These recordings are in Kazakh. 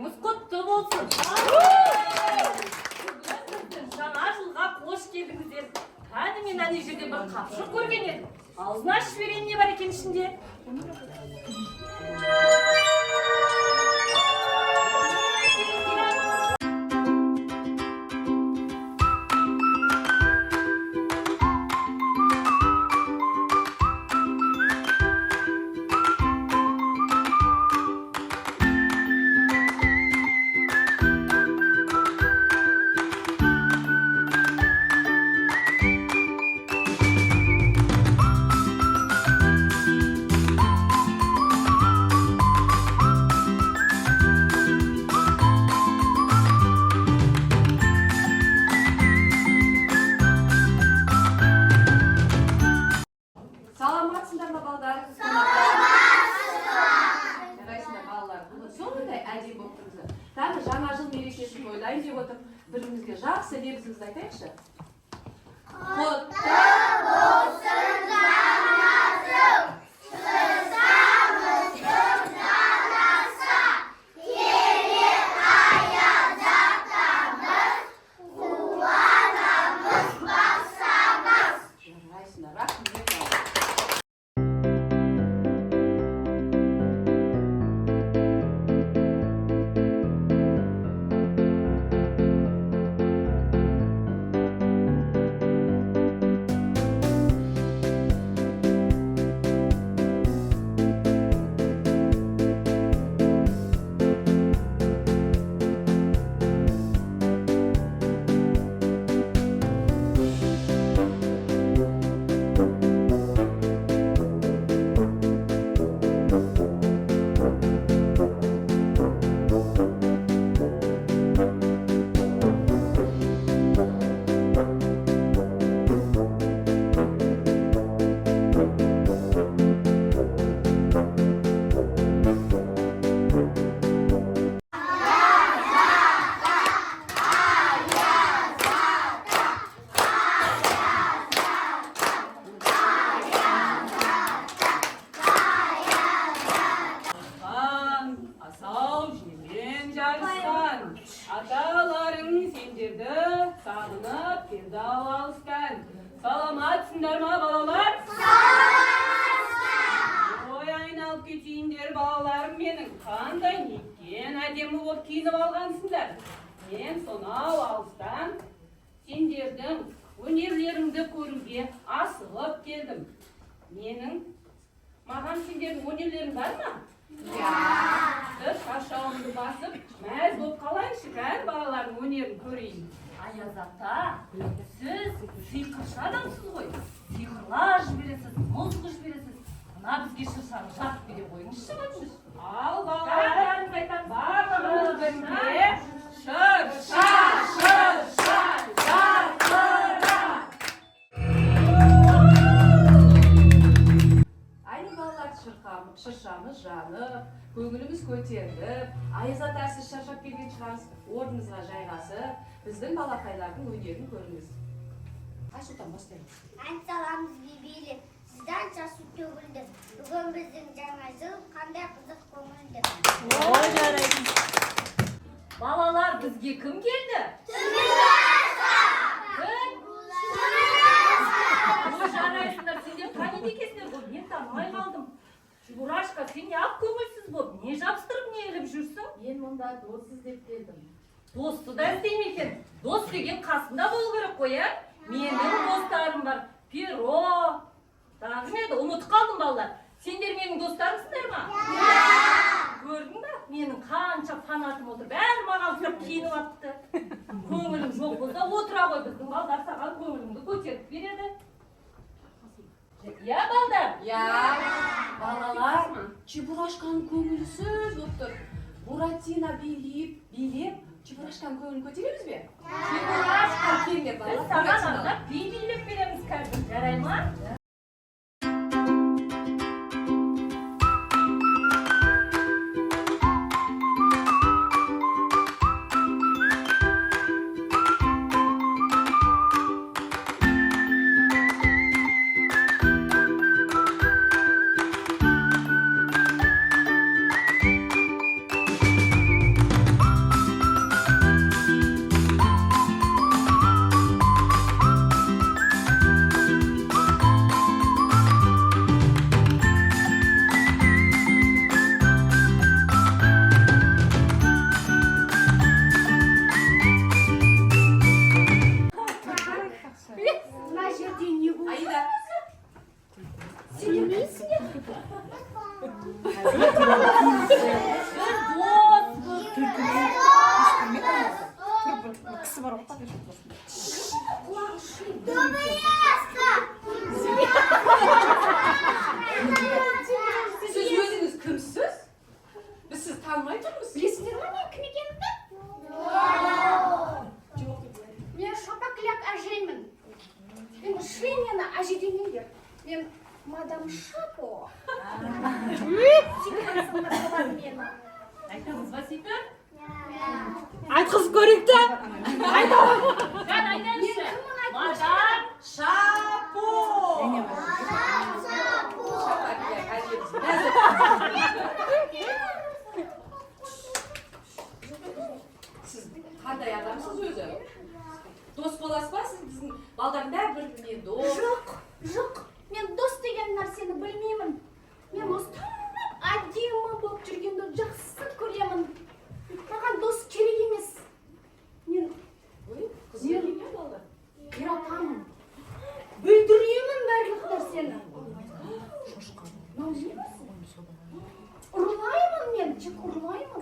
Toyunuz kutlu olsun. Жаңа жылға қош келдіңіздер. Кәні мен ана жерде бір қапшық көрген едім. Аузын ашып берейін, не бар екен ішінде? Саламатсыңдар ма балдар? Жарайсыңдар балалар. Бүгін сондай әдемі болып тұрмыз. Тағы жаңа жыл мерекесін тойлайын деп отырып, бірімізге жақсы лебізімізді айтайықшы. Құтты болсын жаңа жыл! Шыршамыз жанаса, келер аяз атамыз, қуанамыз басамыз. Жарайсыңдар, рахмет. Аталарың сендерді сағынып келді алыстан. Саламатсыңдар ма балалар? Саламатсың! Ой, айналып кетейіндер балаларым менің. Қандай неткен әдемі болып киініп алғансыңдар. Мен сонау алыстан сендердің өнерлеріңді көруге асығып келдім. Маған сендердің өнерлерің бар ма? Шашауымды басып, мәз болып қалайыншы, кәр балалардың өнерін көрейін. Аяз ата, сіз сиқыршы адамсыз ғой. Сиқырлар жібересіз, мұз жібересіз. Мына бізге шыршаны жақып бере қойыңызшы. Ал балалар, барлығымыз бірге шырша, жарқыра. Айны балалар, шыршамыз жанып, көңіліміз көтеріліп, Аяз ата сіз шаршап келген шығарсыз, орныңызға жайғасып, біздің балақайлардың өнерін көріңіз. Айсұлтан, бастаймыз. Ән саламыз бейбейлеп, сіздің жасы төгілді. Бүгін біздің жаңа жыл қандай қызық көңілді. Ой, жарайсың. Балалар, бізге кім келді? Шырша! Кім? Ой, жарайсыңдар, сендер қанет екесіңдер ғой, мен танымай қалдым. Чебурашка, сен не ақ көңілсіз болып, не жабыстырып, не іліп жүрсің? Мен мұнда дос іздеп келдім. Досты да іздейме екен. Дос деген қасында болу керек қой, ә? Менің достарым бар. Перо. Тағы не еді? Ұмытып қалдым балалар. Сендер менің достарымсыңдар ма? Көрдің ба? Менің қанша фанатым отыр. Бәрі маған кіріп киініп апты. Көңілім жоқ болса отыра ғой, біздің балдар саған көңіліңді көтеріп береді. Я балдар? Балалар, Чебурашканың көңілі сөз болып тұр. Буратино билеп, Чебурашканың көңілін көтереміз бе? Чебурашка, келіңдер біз балалар. саған арнап би билеп береміз қазір. Жарай ма? Кімсіңдер? Кісі бар ғой. Сіз өзіңіз кімсіз? Біз сіз танымай тұрмыз. Білесіңдер ма мен кім екенімді? Мен шапақляк әжеймін. Енді швеймені әже демеңдер. Мен мадам Шапо. Айтамыз ба сөйтіп? Айтқызып көрейік та. Жан айтайыншы. Мадам Шапо! Сіз қандай адамсыз өзі? Дос боласыз ба? Сіз біздің балдардың бәрі дос. Жоқ. Мен дос деген нәрсені білмеймін. Мен достарым әдемі болып жүргенді жақсы көремін. Маған дос керек емес. Мен яратамын. Бүлдіремін барлық нәрсені. Ұрлаймын мен, тек ұрлаймын.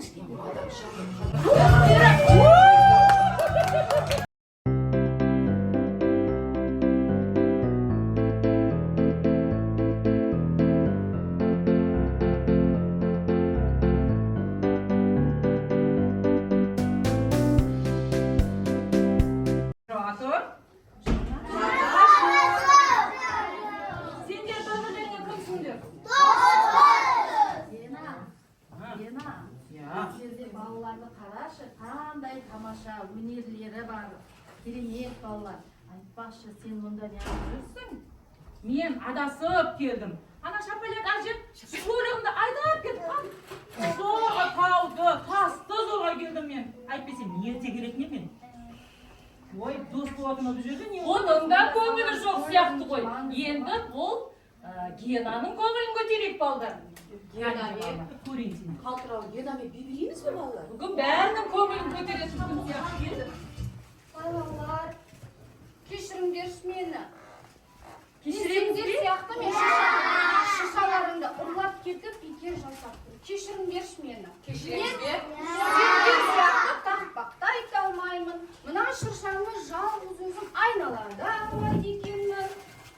Сендер бір-бірлеріңе кімсіңдер? Лена, жерде балаларды қарашы, қандай тамаша өнерлері бар, керемет балалар. Айтпақшы, сен мұнда не алып жүрсің? Мен адасып келдім. Ана шапалек әжем көлігімді айдап кетіп қалды. Зорға тауды, тасты зорға келдім мен. Әйтпесе мен ерте келетін едім мен. Ой, дос болатын бұл жерде не? Оның да көңілі жоқ сияқты ғой. Енді бұл Генаның көңілін көтерейік балдар. Генамен Көрейін сені. қалтырау Генамен бебелейміз бе балалар? Бүгін бәрінің көңілін көтеретін күн сияқты келді. Балалар, кешіріңдерші мені. Кешіреміз Сендер бе? сияқты мен шишаларымды ұрлап кетіп бекер жасаптым. Кешіріңдерші мені. Кешіреміз бе? Сендер сияқты тақпақта айта алмаймын. Мына шыршаны жалғыз өзім айналада алады екенмін.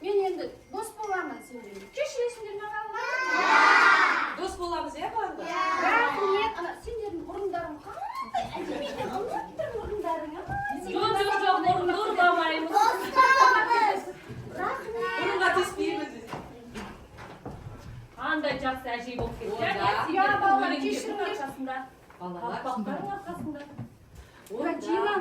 Мен енді дос боламын сендермен. Кешіресіңдер ме балалар? Дос боламыз, балалар? Бірақ мен сендердің мұрындарың қандай әдемі екен. Ұнап тұр мұрындарың. Жоқ, орынды ұрламаймыз. Бұрынға теспейміз. Андай жақсы әжей болып кетті. Я, балалар, кешіріңдер. Балалар. Қақпақтардың арқасында. Фатима,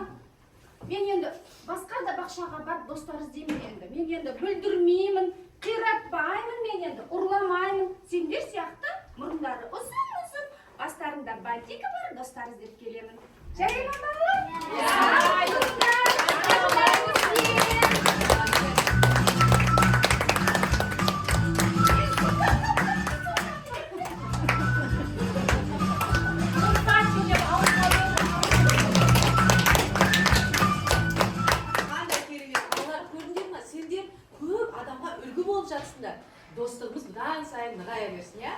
мен енді басқа да бақшаға барып достар іздеймін енді. Мен енді бүлдірмеймін, қиратпаймын, мен енді ұрламаймын. Сендер сияқты мұрындары ұзын-ұзын, бастарында бантикі бар достар іздеп келемін. Жарай ма балалар? Достығымыз бұдан сайын нығая берсін, я?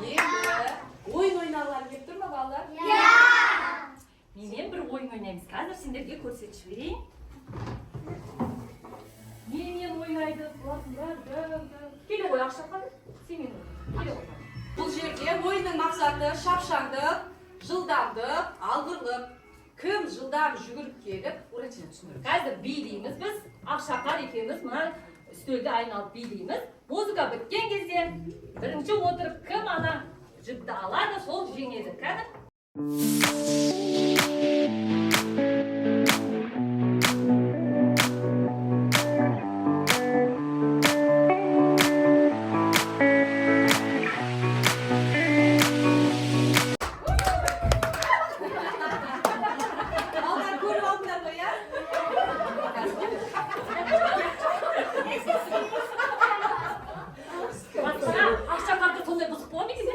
Енді ойын ойнағылары келіп тұр ма, балалар? Менен бір ойын ойнаймыз. Қазір сендерге көрсетіп жіберейін. Менен ойнайды. Келе ғой ақшақар. Сенен ойнайды. Келе ғой. Бұл жерде ойынның мақсаты шапшаңдық, жылдамдық, алғырлық. Кім жылдам жүгіріп келіп, Уратина түсіндіріп. Қазір билейміз біз. Ақшақар екеуміз мына үстелді айналып билейміз. Музыка біткен кезде бірінші отырып кім ана жіпті алады, сол жеңеді. Кәді? Балдар көріп алдыңдар ғой, я? Ақшақарды сондай бұзық болмайды ме?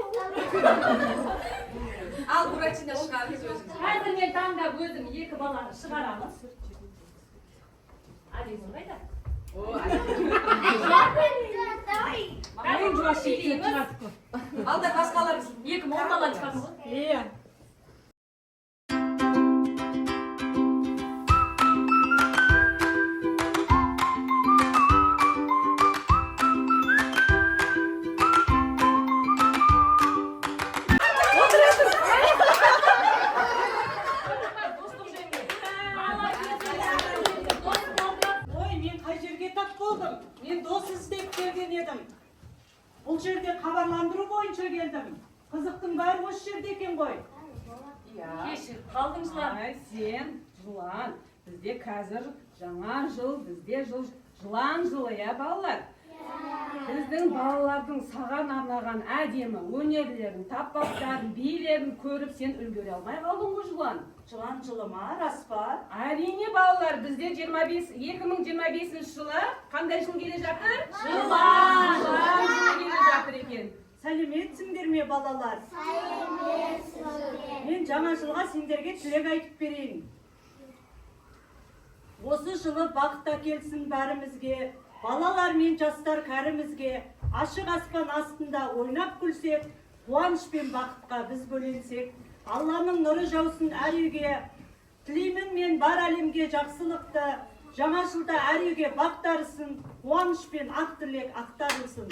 Ал Буратино шығарыңыз өзіңіз. Қазір мен таңдап өзім екі баланы шығарамыз. Алимон қайда? О, Ең жуас шектен шығардық қой. Алда басқалар 2010 баланы шығардың ғой. Иә. Ой, мен қай жерге тап болдым? Мен дос іздеп келген едім. Бұл жерде хабарландыру бойынша келдім. Қызықтың бәрі осы жерде екен ғой. Кешір, қалдың жылан. Ай, сен жылан. Бізде қазір жаңа жыл, бізде жылан жылы, иә балалар? Біздің балалардың саған арнаған әдемі өнерлерін, таппақтарын, билерін көріп сен үлгере алмай қалдың ғой жылан. Жылан жылы ма, рас па? Әрине балалар, бізде 2025 жылы қандай жыл келе жатыр? Жылан! Жылан жылы келе жатыр екен. Сәлеметсіңдер ме балалар? Мен жаңа жылға сендерге тілек айтып берейін. Осы жылы бақыт әкелсін бәрімізге, балалар мен жастар кәрімізге, ашық аспан астында ойнап күлсек, қуаныш пен бақытқа біз бөленсек, Алланың нұры жаусын әр үйге, тілеймін мен бар әлемге жақсылықты, жаңа жылда әр үйге бақ дарысын, қуаныш пен ақ тілек ақтарылсын.